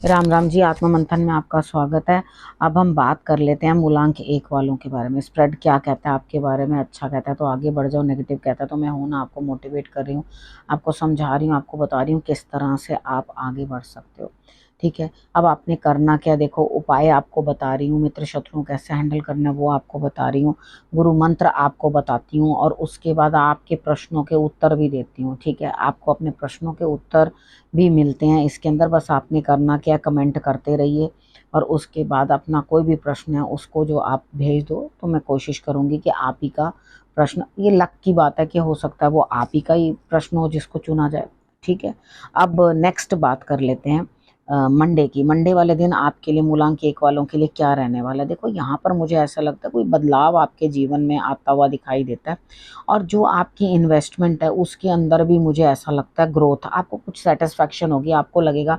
राम राम जी, आत्मा मंथन में आपका स्वागत है। अब हम बात कर लेते हैं मूलांक 1 वालों के बारे में। स्प्रेड क्या कहता है आपके बारे में? अच्छा कहता है तो आगे बढ़ जाओ, नेगेटिव कहता है तो मैं हूं ना, आपको मोटिवेट कर रही हूँ, आपको समझा रही हूँ, आपको बता रही हूँ किस तरह से आप आगे बढ़ सकते हो। ठीक है, अब आपने करना क्या, देखो उपाय आपको बता रही हूँ, मित्र शत्रुओं कैसे हैंडल करना है वो आपको बता रही हूँ, गुरु मंत्र आपको बताती हूँ और उसके बाद आपके प्रश्नों के उत्तर भी देती हूँ। ठीक है, आपको अपने प्रश्नों के उत्तर भी मिलते हैं इसके अंदर। बस आपने करना क्या, कमेंट करते रहिए और उसके बाद अपना कोई भी प्रश्न है उसको जो आप भेज दो, तो मैं कोशिश करूंगी कि आप ही का प्रश्न, ये लक की बात है कि हो सकता है वो आप ही का ही प्रश्न हो जिसको चुना जाए। ठीक है, अब नेक्स्ट बात कर लेते हैं मंडे की। मंडे वाले दिन आपके लिए, मूलांक 1 वालों के लिए क्या रहने वाला है? देखो यहाँ पर मुझे ऐसा लगता है कोई बदलाव आपके जीवन में आता हुआ दिखाई देता है और जो आपकी इन्वेस्टमेंट है उसके अंदर भी मुझे ऐसा लगता है ग्रोथ, आपको कुछ सेटिस्फैक्शन होगी, आपको लगेगा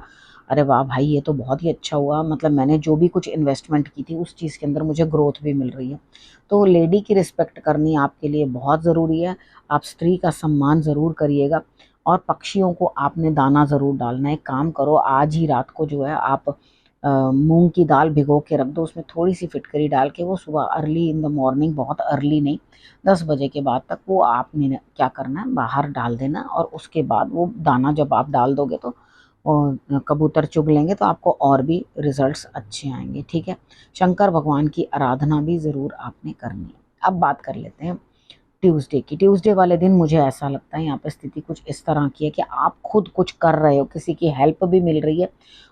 अरे वाह भाई ये तो बहुत ही अच्छा हुआ, मतलब मैंने जो भी कुछ इन्वेस्टमेंट की थी उस चीज़ के अंदर मुझे ग्रोथ भी मिल रही है। तो लेडी की रिस्पेक्ट करनी आपके लिए बहुत ज़रूरी है। आप स्त्री का सम्मान ज़रूर करिएगा और पक्षियों को आपने दाना ज़रूर डालना है। एक काम करो, आज ही रात को जो है आप मूंग की दाल भिगो के रख दो, उसमें थोड़ी सी फिटकरी डाल के, वो सुबह अर्ली इन द मॉर्निंग, बहुत अर्ली नहीं, 10 बजे के बाद तक वो आपने क्या करना है, बाहर डाल देना और उसके बाद वो दाना जब आप डाल दोगे तो कबूतर चुग लेंगे तो आपको और भी रिजल्ट्स अच्छे आएंगे। ठीक है, शंकर भगवान की आराधना भी ज़रूर आपने करनी है। अब बात कर लेते हैं ट्यूसडे की। ट्यूसडे वाले दिन मुझे ऐसा लगता है यहाँ पे स्थिति कुछ इस तरह की है कि आप खुद कुछ कर रहे हो, किसी की हेल्प भी मिल रही है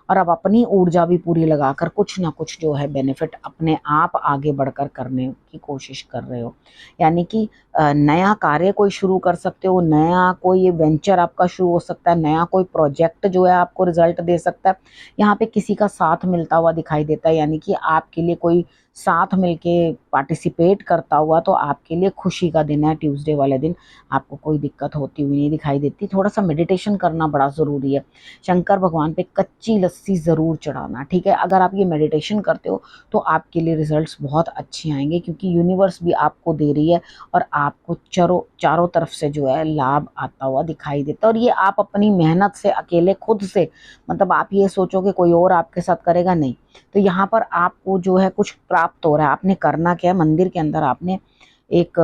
और आप अपनी ऊर्जा भी पूरी लगाकर कुछ ना कुछ जो है बेनिफिट अपने आप आगे बढ़कर करने की कोशिश कर रहे हो। यानी कि नया कार्य कोई शुरू कर सकते हो, नया कोई वेंचर आपका शुरू हो सकता है, नया कोई प्रोजेक्ट जो है आपको रिजल्ट दे सकता है। यहाँ पे किसी का साथ मिलता हुआ दिखाई देता है, यानी कि आपके लिए कोई साथ मिलके पार्टिसिपेट करता हुआ, तो आपके लिए खुशी का दिन है ट्यूसडे वाले दिन। आपको कोई दिक्कत होती हुई नहीं दिखाई देती। थोड़ा सा मेडिटेशन करना बड़ा ज़रूरी है। शंकर भगवान पे कच्ची लस्सी ज़रूर चढ़ाना। ठीक है, अगर आप ये मेडिटेशन करते हो तो आपके लिए रिजल्ट्स बहुत अच्छे आएंगे, क्योंकि यूनिवर्स भी आपको दे रही है और आपको चारों तरफ से जो है लाभ आता हुआ दिखाई देता है। और ये आप अपनी मेहनत से, अकेले खुद से, मतलब आप ये सोचो कि कोई और आपके साथ करेगा, नहीं। तो यहाँ पर आपको जो है कुछ प्राप्त हो रहा है। आपने करना क्या है, मंदिर के अंदर आपने एक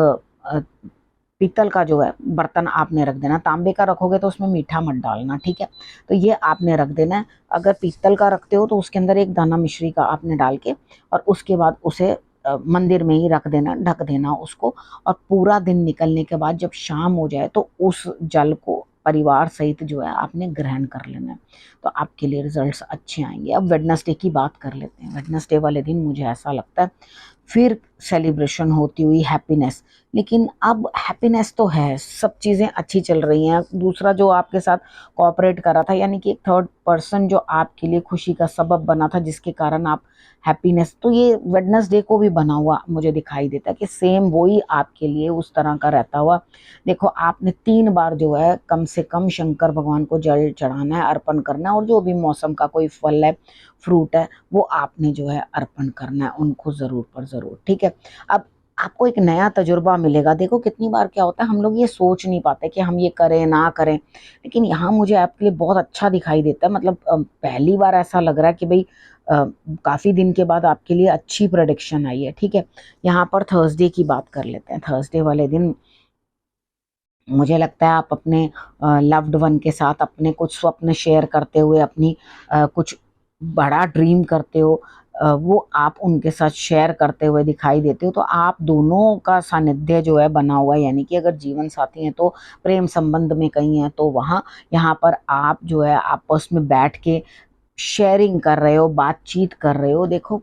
पीतल का जो है बर्तन आपने रख देना। तांबे का रखोगे तो उसमें मीठा मत डालना। ठीक है, तो ये आपने रख देना है। अगर पीतल का रखते हो तो उसके अंदर एक दाना मिश्री का आपने डाल के और उसके बाद उसे मंदिर में ही रख देना, ढक देना उसको। और पूरा दिन निकलने के बाद जब शाम हो जाए तो उस जल को परिवार सहित जो है आपने ग्रहण कर लेना है, तो आपके लिए रिजल्ट्स अच्छे आएंगे। अब वेडनेसडे की बात कर लेते हैं। वेडनेसडे वाले दिन मुझे ऐसा लगता है फिर सेलिब्रेशन होती हुई हैप्पीनेस। लेकिन अब हैप्पीनेस तो है, सब चीज़ें अच्छी चल रही हैं। दूसरा जो आपके साथ कोऑपरेट कर रहा था, यानी कि एक थर्ड पर्सन जो आपके लिए खुशी का सबब बना था, जिसके कारण आप हैप्पीनेस, तो ये वेडनेसडे को भी बना हुआ मुझे दिखाई देता है कि सेम वही आपके लिए उस तरह का रहता हुआ। देखो आपने 3 बार जो है कम से कम शंकर भगवान को जल चढ़ाना है, अर्पण करना है, और जो भी मौसम का कोई फल है, फ्रूट है, वो आपने जो है अर्पण करना है उनको ज़रूर पर ज़रूर। ठीक है, अब आपको एक नया तजुर्बा मिलेगा। देखो कितनी बार क्या होता है, हम लोग ये सोच नहीं पाते कि हम ये करें ना करें, लेकिन यहाँ मुझे आपके लिए बहुत अच्छा दिखाई देता है। मतलब पहली बार ऐसा लग रहा है कि भाई काफ़ी दिन के बाद आपके लिए अच्छी प्रेडिक्शन आई है। ठीक है, यहाँ पर थर्सडे की बात कर लेते हैं। थर्सडे वाले दिन मुझे लगता है आप अपने लव्ड वन के साथ अपने कुछ स्वप्न शेयर करते हुए, अपनी कुछ बड़ा ड्रीम करते हो, वो आप उनके साथ शेयर करते हुए दिखाई देते हो। तो आप दोनों का सानिध्य जो है बना हुआ है, यानी कि अगर जीवन साथी हैं तो प्रेम संबंध में कहीं हैं तो वहाँ, यहाँ पर आप जो है आपस में बैठ के शेयरिंग कर रहे हो, बातचीत कर रहे हो। देखो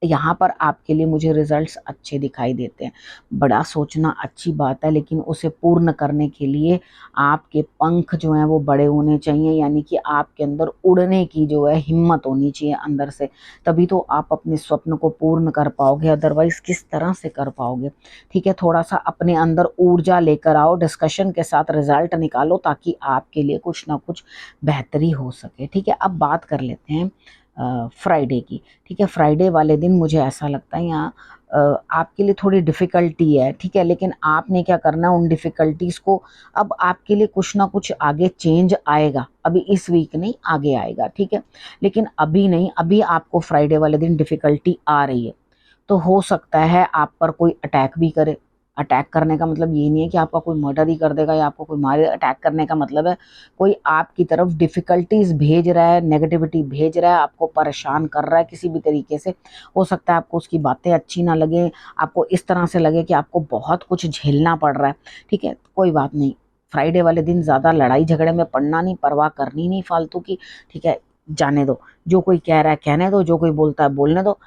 यहाँ पर आपके लिए मुझे रिजल्ट्स अच्छे दिखाई देते हैं। बड़ा सोचना अच्छी बात है, लेकिन उसे पूर्ण करने के लिए आपके पंख जो हैं वो बड़े होने चाहिए, यानी कि आपके अंदर उड़ने की जो है हिम्मत होनी चाहिए अंदर से, तभी तो आप अपने स्वप्न को पूर्ण कर पाओगे, अदरवाइज किस तरह से कर पाओगे। ठीक है, थोड़ा सा अपने अंदर ऊर्जा लेकर आओ, डिस्कशन के साथ रिजल्ट निकालो ताकि आपके लिए कुछ ना कुछ बेहतरी हो सके। ठीक है, अब बात कर लेते हैं फ्राइडे की। ठीक है, फ्राइडे वाले दिन मुझे ऐसा लगता है यहाँ आपके लिए थोड़ी डिफ़िकल्टी है, ठीक है, लेकिन आपने क्या करना है उन डिफ़िकल्टीज़ को, अब आपके लिए कुछ ना कुछ आगे चेंज आएगा, अभी इस वीक नहीं आगे आएगा, ठीक है, लेकिन अभी नहीं, अभी आपको फ्राइडे वाले दिन डिफ़िकल्टी आ रही है। तो हो सकता है आप पर कोई अटैक भी करे। अटैक करने का मतलब ये नहीं है कि आपका कोई मर्डर ही कर देगा या आपको कोई मारे। अटैक करने का मतलब है कोई आपकी तरफ डिफ़िकल्टीज़ भेज रहा है, नेगेटिविटी भेज रहा है, आपको परेशान कर रहा है किसी भी तरीके से। हो सकता है आपको उसकी बातें अच्छी ना लगें, आपको इस तरह से लगे कि आपको बहुत कुछ झेलना पड़ रहा है, ठीक है? कोई बात नहीं, फ्राइडे वाले दिन ज़्यादा लड़ाई झगड़े में पड़ना नहीं, परवाह करनी नहीं फालतू की, ठीक है? जाने दो, जो कोई कह रहा है कहने दो, जो कोई बोलता है बोलने दो,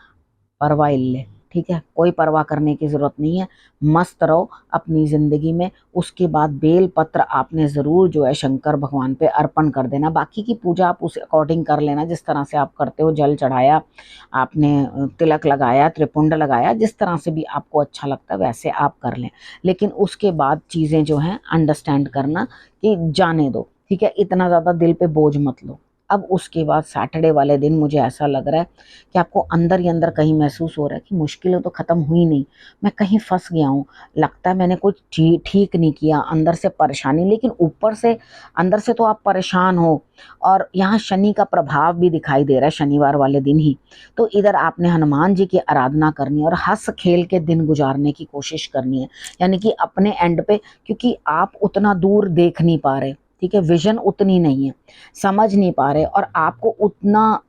परवाह इल्ले, ठीक है, कोई परवाह करने की ज़रूरत नहीं है, मस्त रहो अपनी ज़िंदगी में। उसके बाद बेल पत्र आपने ज़रूर जो है शंकर भगवान पे अर्पण कर देना, बाकी की पूजा आप उस अकॉर्डिंग कर लेना जिस तरह से आप करते हो, जल चढ़ाया आपने, तिलक लगाया, त्रिपुंड लगाया, जिस तरह से भी आपको अच्छा लगता है वैसे आप कर लें, लेकिन उसके बाद चीज़ें जो हैं अंडरस्टैंड करना कि जाने दो, ठीक है, इतना ज़्यादा दिल पे बोझ मत लो। अब उसके बाद सैटरडे वाले दिन मुझे ऐसा लग रहा है कि आपको अंदर ही अंदर कहीं महसूस हो रहा है कि मुश्किलें तो ख़त्म हुई नहीं, मैं कहीं फंस गया हूँ, लगता है मैंने कुछ ठीक नहीं किया, अंदर से परेशानी, लेकिन ऊपर से अंदर से तो आप परेशान हो। और यहाँ शनि का प्रभाव भी दिखाई दे रहा है शनिवार वाले दिन ही, तो इधर आपने हनुमान जी की आराधना करनी है और हंस खेल के दिन गुजारने की कोशिश करनी है, यानी कि अपने एंड पे, क्योंकि आप उतना दूर देख नहीं पा रहे, ठीक है, विजन उतनी नहीं है, समझ नहीं पा रहे, और आपको उतना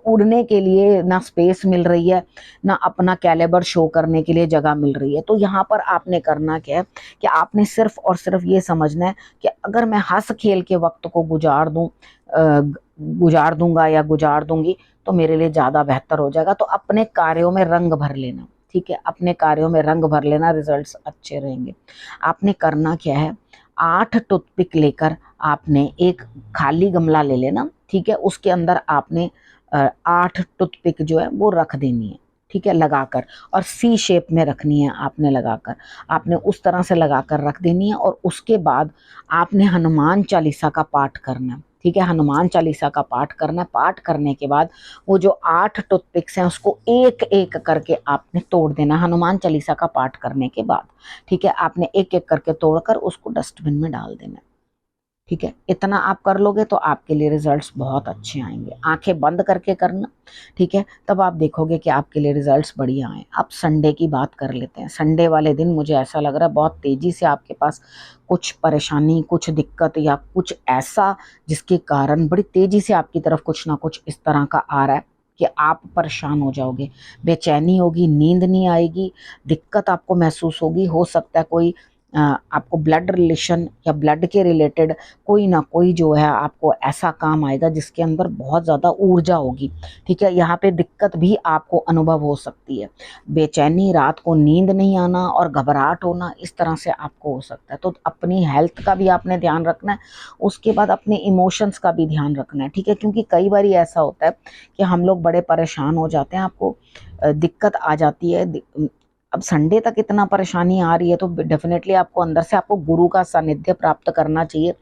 उड़ने के लिए ना स्पेस मिल रही है, ना अपना कैलिबर शो करने के लिए जगह मिल रही है। तो यहाँ पर आपने करना क्या है कि आपने सिर्फ और सिर्फ ये समझना है कि अगर मैं हंस खेल के वक्त को गुजार दूंगा या गुजार दूंगी तो मेरे लिए ज़्यादा बेहतर हो जाएगा। तो अपने कार्यों में रंग भर लेना, ठीक है, अपने कार्यों में रंग भर लेना, रिजल्ट्स अच्छे रहेंगे। आपने करना क्या है, 8 टूथपिक लेकर आपने एक खाली गमला ले लेना, ठीक है, उसके अंदर आपने 8 टूथपिक जो है वो रख देनी है, ठीक है, लगाकर, और सी शेप में रखनी है आपने लगाकर, आपने उस तरह से लगाकर रख देनी है। और उसके बाद आपने हनुमान चालीसा का पाठ करना है, ठीक है, हनुमान चालीसा का पाठ करना है। पाठ करने के बाद वो जो 8 टूथपिक्स हैं उसको एक एक करके आपने तोड़ देना हनुमान चालीसा का पाठ करने के बाद, ठीक है, आपने एक एक करके तोड़कर उसको डस्टबिन में डाल देना, ठीक है, इतना आप कर लोगे तो आपके लिए रिजल्ट्स बहुत अच्छे आएंगे। आंखें बंद करके करना, ठीक है, तब आप देखोगे कि आपके लिए रिजल्ट्स बढ़िया आए। अब संडे की बात कर लेते हैं। संडे वाले दिन मुझे ऐसा लग रहा है बहुत तेज़ी से आपके पास कुछ परेशानी, कुछ दिक्कत या कुछ ऐसा जिसके कारण बड़ी तेज़ी से आपकी तरफ कुछ ना कुछ इस तरह का आ रहा है कि आप परेशान हो जाओगे, बेचैनी होगी, नींद नहीं आएगी, दिक्कत आपको महसूस होगी। हो सकता है कोई आपको ब्लड रिलेशन या ब्लड के रिलेटेड कोई ना कोई जो है आपको ऐसा काम आएगा जिसके अंदर बहुत ज़्यादा ऊर्जा होगी, ठीक है, यहाँ पे दिक्कत भी आपको अनुभव हो सकती है। बेचैनी, रात को नींद नहीं आना और घबराहट होना, इस तरह से आपको हो सकता है। तो अपनी हेल्थ का भी आपने ध्यान रखना है, उसके बाद अपने इमोशंस का भी ध्यान रखना है, ठीक है, क्योंकि कई बार ऐसा होता है कि हम लोग बड़े परेशान हो जाते हैं, आपको दिक्कत आ जाती है। अब संडे तक इतना परेशानी आ रही है तो डेफिनेटली आपको अंदर से आपको गुरु का सानिध्य प्राप्त करना चाहिए।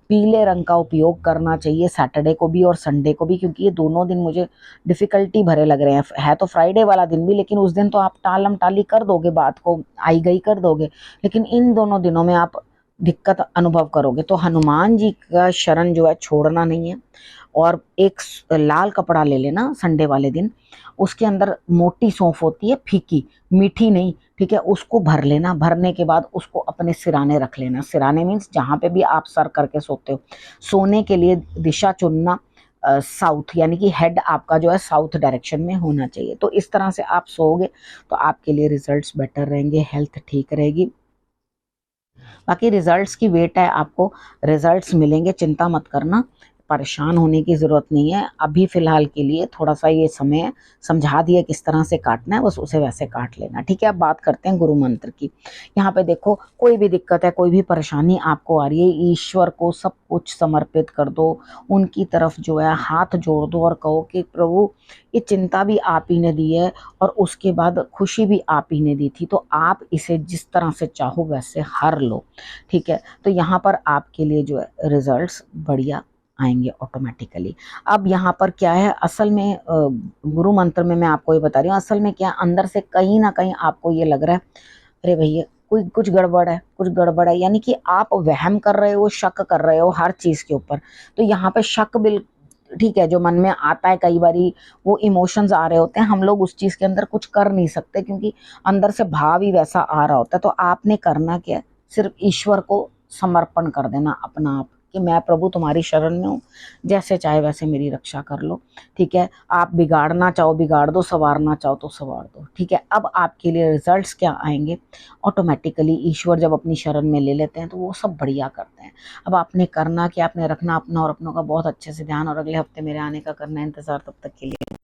पीले रंग का उपयोग करना चाहिए सैटरडे को भी और संडे को भी, क्योंकि ये दोनों दिन मुझे डिफ़िकल्टी भरे लग रहे हैं। है तो फ्राइडे वाला दिन भी, लेकिन उस दिन तो आप टालम टाली कर दोगे, बात को आई गई कर दोगे, लेकिन इन दोनों दिनों में आप दिक्कत अनुभव करोगे। तो हनुमान जी का शरण जो है छोड़ना नहीं है। और एक लाल कपड़ा ले लेना संडे वाले दिन, उसके अंदर मोटी सौंफ होती है, फीकी, मीठी नहीं, ठीक है, उसको भर लेना। भरने के बाद उसको अपने सिराने रख लेना। सिराने मीन्स जहाँ पे भी आप सर करके सोते हो, सोने के लिए दिशा चुनना साउथ, यानी कि हेड आपका जो है साउथ डायरेक्शन में होना चाहिए। तो इस तरह से आप सोओगे तो आपके लिए रिजल्ट्स बेटर रहेंगे, हेल्थ ठीक रहेगी। बाकी रिजल्ट्स की वेट है, आपको रिजल्ट्स मिलेंगे, चिंता मत करना, परेशान होने की ज़रूरत नहीं है। अभी फ़िलहाल के लिए थोड़ा सा ये समय है, समझा दिया किस तरह से काटना है, बस उसे वैसे काट लेना, ठीक है। अब बात करते हैं गुरु मंत्र की। यहाँ पे देखो, कोई भी दिक्कत है, कोई भी परेशानी आपको आ रही है, ईश्वर को सब कुछ समर्पित कर दो, उनकी तरफ जो है हाथ जोड़ दो और कहो कि प्रभु ये चिंता भी आप ही ने दी है और उसके बाद खुशी भी आप ही ने दी थी, तो आप इसे जिस तरह से चाहो वैसे हर लो, ठीक है। तो यहाँ पर आपके लिए जो है रिजल्ट्स बढ़िया आएंगे ऑटोमेटिकली। अब यहाँ पर क्या है, असल में गुरु मंत्र में मैं आपको ये बता रही हूँ, असल में क्या अंदर से कहीं ना कहीं आपको ये लग रहा है अरे भैया कोई कुछ गड़बड़ है, कुछ गड़बड़ है, यानी कि आप वहम कर रहे हो, शक कर रहे हो हर चीज के ऊपर। तो यहाँ पे शक बिल ठीक है, जो मन में आता है कई बारी, वो इमोशंस आ रहे होते हैं, हम लोग उस चीज के अंदर कुछ कर नहीं सकते क्योंकि अंदर से भाव ही वैसा आ रहा होता है। तो आपने करना क्या है, सिर्फ ईश्वर को समर्पण कर देना अपना आप कि मैं प्रभु तुम्हारी शरण में हूँ, जैसे चाहे वैसे मेरी रक्षा कर लो। ठीक है, आप बिगाड़ना चाहो बिगाड़ दो, संवारना चाहो तो संवार दो। ठीक है, अब आपके लिए रिजल्ट्स क्या आएंगे, ऑटोमेटिकली ईश्वर जब अपनी शरण में ले लेते हैं तो वो सब बढ़िया करते हैं। अब आपने करना कि आपने रखना अपना और अपनों का बहुत अच्छे से ध्यान, और अगले हफ्ते मेरे आने का करना है इंतजार। तब तक के लिए